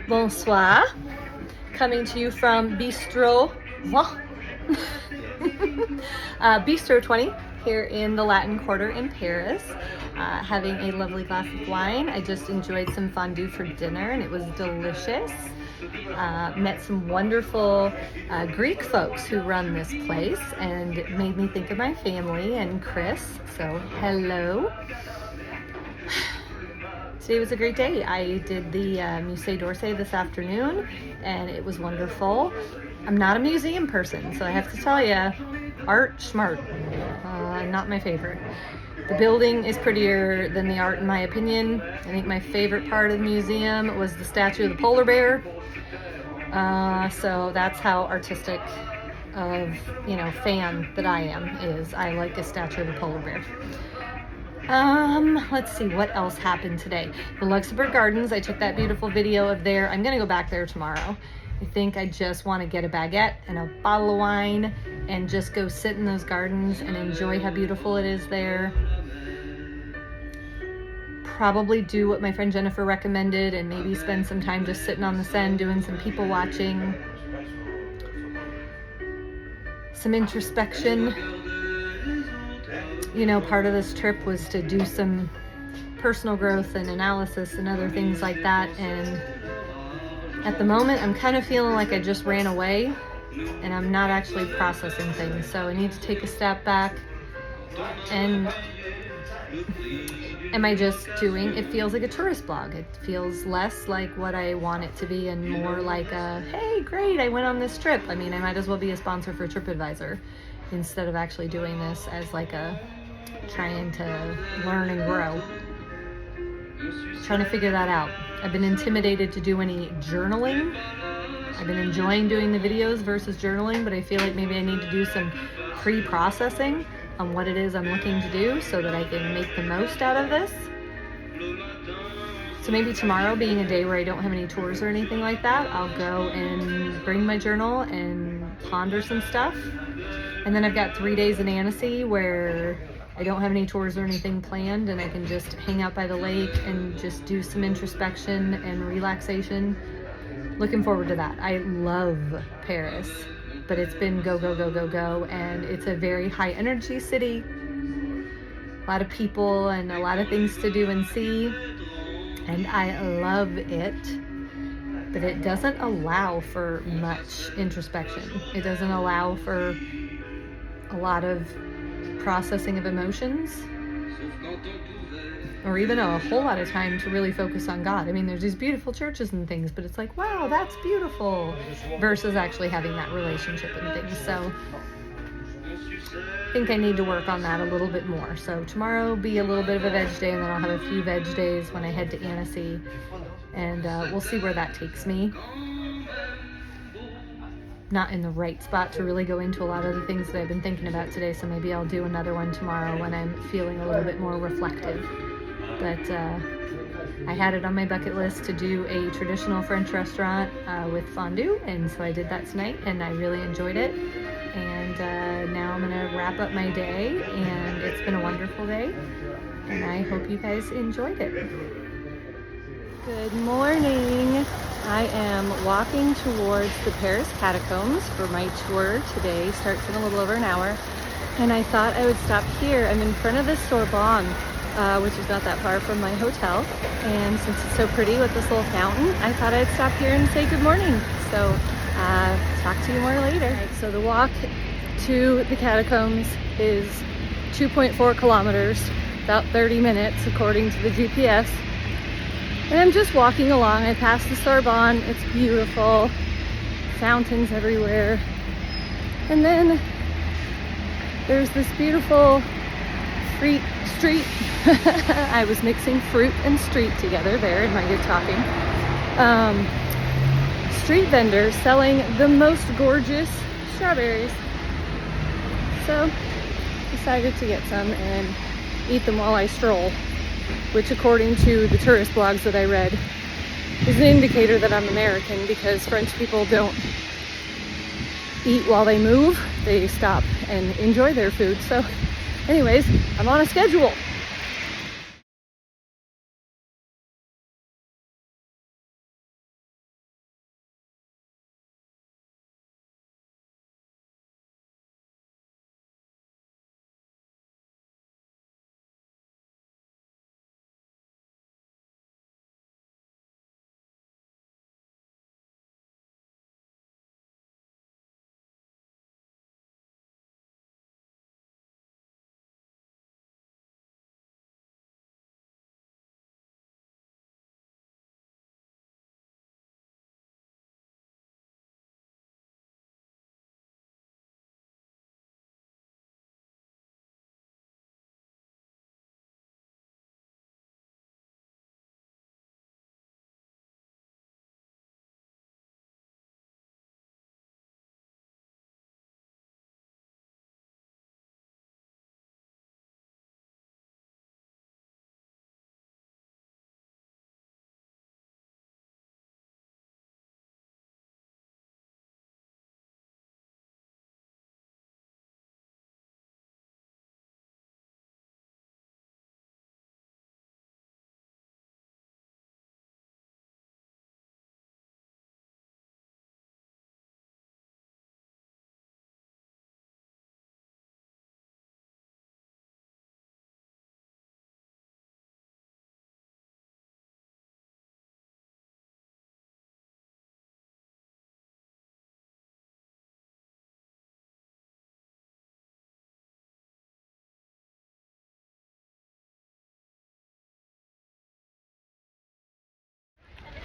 Bonsoir. Coming to you from Bistro Bistro 20 here in the Latin Quarter in Paris. Having a lovely glass of wine. I just enjoyed some fondue for dinner and it was delicious. Met some wonderful Greek folks who run this place, and it made me think of my family and Chris, so hello. Today was a great day. I did the Musée d'Orsay this afternoon and it was wonderful. I'm not a museum person, so I have to tell you, art, smart, not my favorite. The building is prettier than the art in my opinion. I think my favorite part of the museum was the statue of the polar bear. So that's how artistic of, fan that I am is. I like a statue of a polar bear. Let's see what else happened today. The Luxembourg Gardens, I took that beautiful video of there. I'm gonna go back there tomorrow. I think I just want to get a baguette and a bottle of wine and just go sit in those gardens and enjoy how beautiful it is there. Probably do what my friend Jennifer recommended and maybe spend some time just sitting on the Seine doing some people watching, some introspection. Part of this trip was to do some personal growth and analysis and other things like that, and at the moment I'm kind of feeling like I just ran away and I'm not actually processing things, so I need to take a step back. And am I just doing, it feels like a tourist blog. It feels less like what I want it to be and more like a, hey, great, I went on this trip. I mean, I might as well be a sponsor for TripAdvisor instead of actually doing this as like a trying to learn and grow. Trying to figure that out. I've been intimidated to do any journaling. I've been enjoying doing the videos versus journaling, but I feel like maybe I need to do some pre-processing on what it is I'm looking to do so that I can make the most out of this. So maybe tomorrow, being a day where I don't have any tours or anything like that, I'll go and bring my journal and ponder some stuff. And then I've got 3 days in Annecy where I don't have any tours or anything planned and I can just hang out by the lake and just do some introspection and relaxation. Looking forward to that. I love Paris, but it's been go, go, go, go, go, and it's a very high energy city. A lot of people and a lot of things to do and see, and I love it, but it doesn't allow for much introspection. It doesn't allow for a lot of processing of emotions, or even a whole lot of time to really focus on God. I mean, there's these beautiful churches and things, but it's like, wow, that's beautiful, versus actually having that relationship and things. So I think I need to work on that a little bit more. So tomorrow will be a little bit of a veg day, and then I'll have a few veg days when I head to Annecy, and we'll see where that takes me. Not in the right spot to really go into a lot of the things that I've been thinking about today, so maybe I'll do another one tomorrow when I'm feeling a little bit more reflective. But I had it on my bucket list to do a traditional French restaurant with fondue, and so I did that tonight and I really enjoyed it. And now I'm gonna wrap up my day, and it's been a wonderful day, and I hope you guys enjoyed it. Good morning. I am walking towards the Paris Catacombs for my tour today. Starts in a little over an hour, and I thought I would stop here. I'm in front of the Sorbonne, which is not that far from my hotel, and since it's so pretty with this little fountain, I thought I'd stop here and say good morning. So talk to you more later. Right, so the walk to the Catacombs is 2.4 kilometers, about 30 minutes according to the GPS. And I'm just walking along. I passed the Sorbonne. It's beautiful. Fountains everywhere. And then there's this beautiful street. I was mixing fruit and street together there in my good talking. Street vendors selling the most gorgeous strawberries. So decided to get some and eat them while I stroll, which according to the tourist blogs that I read is an indicator that I'm American, because French people don't eat while they move. They stop and enjoy their food. So anyways, I'm on a schedule.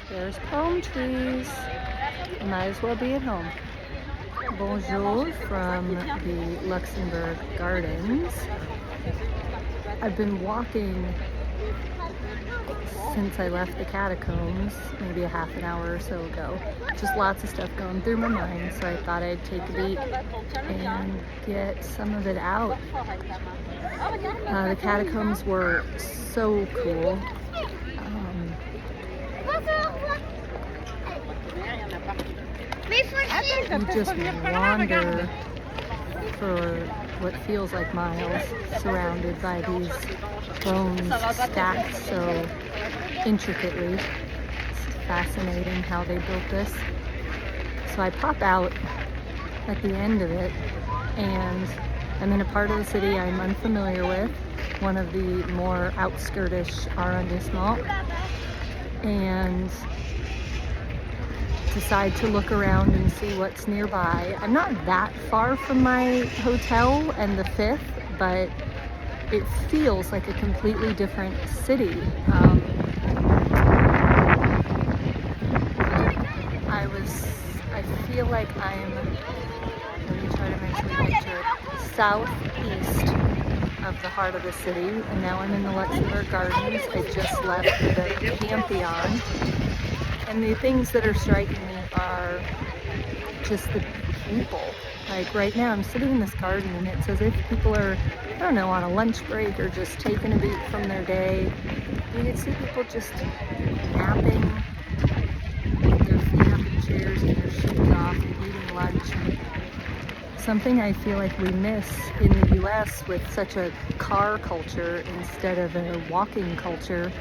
There's palm trees. I might as well be at home. Bonjour from the Luxembourg Gardens. I've been walking since I left the Catacombs, maybe a half an hour or so ago. Just lots of stuff going through my mind, so I thought I'd take a beat and get some of it out. The Catacombs were so cool. You just wander for what feels like miles, surrounded by these bones stacked so intricately. It's fascinating how they built this. So I pop out at the end of it, and I'm in a part of the city I'm unfamiliar with, one of the more outskirtish arrondissements, and decide to look around and see what's nearby. I'm not that far from my hotel and the Fifth, but it feels like a completely different city. I feel like I'm, let me try to mentally picture it, southeast of the heart of the city, and now I'm in the Luxembourg Gardens. I just left the Pantheon, and the things that are striking me are just the people. Like right now I'm sitting in this garden and it's as if people are, I don't know, on a lunch break or just taking a beat from their day. You can see people just napping with their feet up in chairs and their shoes off and eating lunch. Something I feel like we miss in the US with such a car culture instead of a walking culture.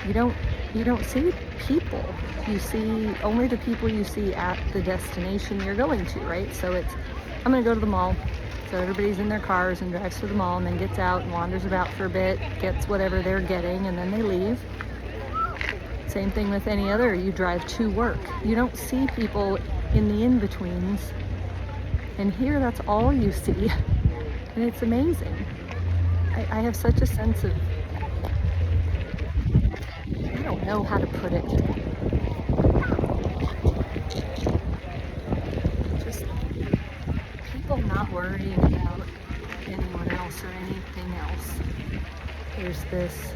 You don't see people. You see only the people you see at the destination you're going to, right? So it's, I'm gonna go to the mall. So everybody's in their cars and drives to the mall and then gets out and wanders about for a bit, gets whatever they're getting, and then they leave. Same thing with any other, you drive to work. You don't see people in the in-betweens. And here, that's all you see. And it's amazing. I have such a sense of, I don't know how to put it. Just people not worrying about anyone else or anything else. There's this,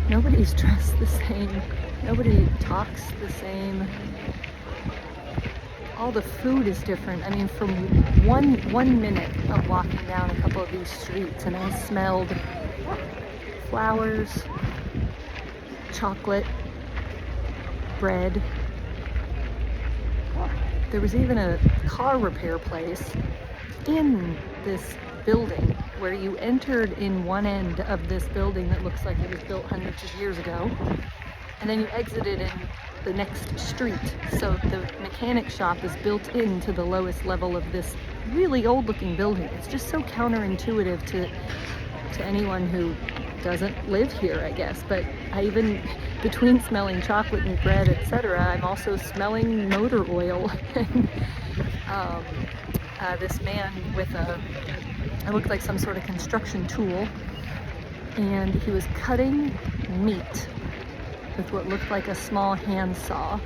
nobody's dressed the same. Nobody talks the same. All the food is different. I mean, from one minute of walking down a couple of these streets and I smelled flowers, chocolate, bread. There was even a car repair place in this building where you entered in one end of this building that looks like it was built hundreds of years ago, and then you exited in the next street. So the mechanic shop is built into the lowest level of this really old looking building. It's just so counterintuitive to anyone who doesn't live here, I guess. But I even, between smelling chocolate and bread, etc., I'm also smelling motor oil. This man with it looked like some sort of construction tool, and he was cutting meat with what looked like a small handsaw,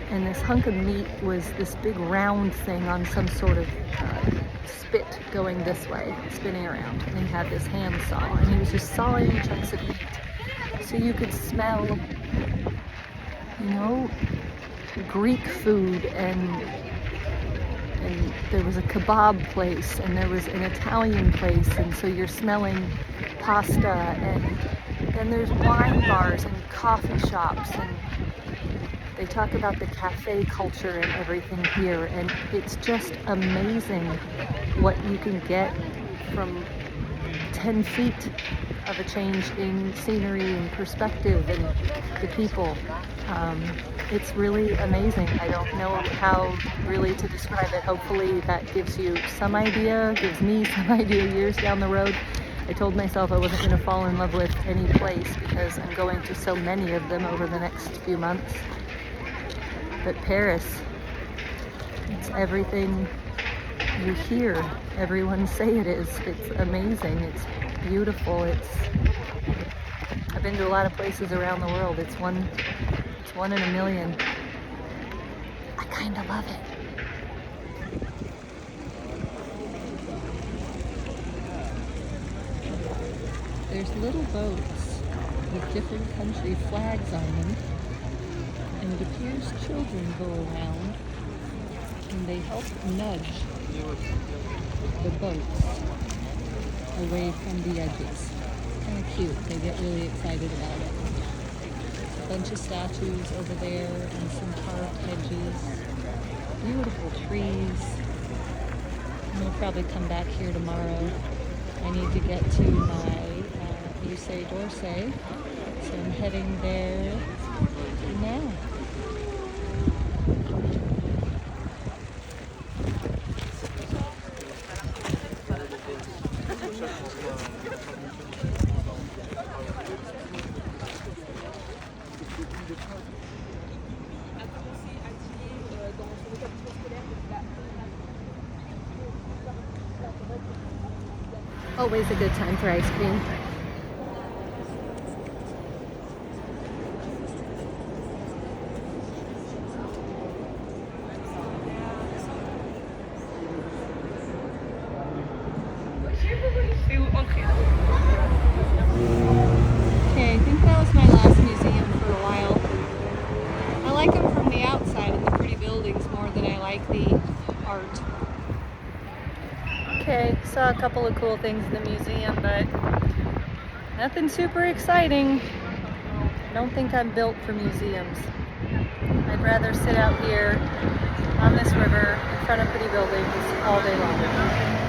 and this hunk of meat was this big round thing on some sort of spit going this way, spinning around, and he had this handsaw, and he was just sawing chunks of meat. So you could smell, you know, Greek food, and there was a kebab place, and there was an Italian place, and so you're smelling pasta, and then there's wine bars and coffee shops, and they talk about the cafe culture and everything here, and it's just amazing what you can get from 10 feet of a change in scenery and perspective and the people. It's really amazing. I don't know how really to describe it. Hopefully that gives you some idea, gives me some idea years down the road. I told myself I wasn't going to fall in love with any place because I'm going to so many of them over the next few months. But Paris, it's everything you hear everyone say it is. It's amazing. It's beautiful. I've been to a lot of places around the world. It's It's 1 in a million. I kind of love it. There's little boats with different country flags on them, and it appears children go around and they help nudge the boats away from the edges. Kind of cute. They get really excited about it. A bunch of statues over there and some carved hedges. Beautiful trees. I'm going to probably come back here tomorrow. I need to get to my Musée d'Orsay, so I'm heading there now. Always a good time for ice cream. Okay, I think that was my last museum for a while. I like them from the outside and the pretty buildings more than I like the art. Okay, saw a couple of cool things in the museum, but nothing super exciting. I don't think I'm built for museums. I'd rather sit out here on this river in front of pretty buildings all day long.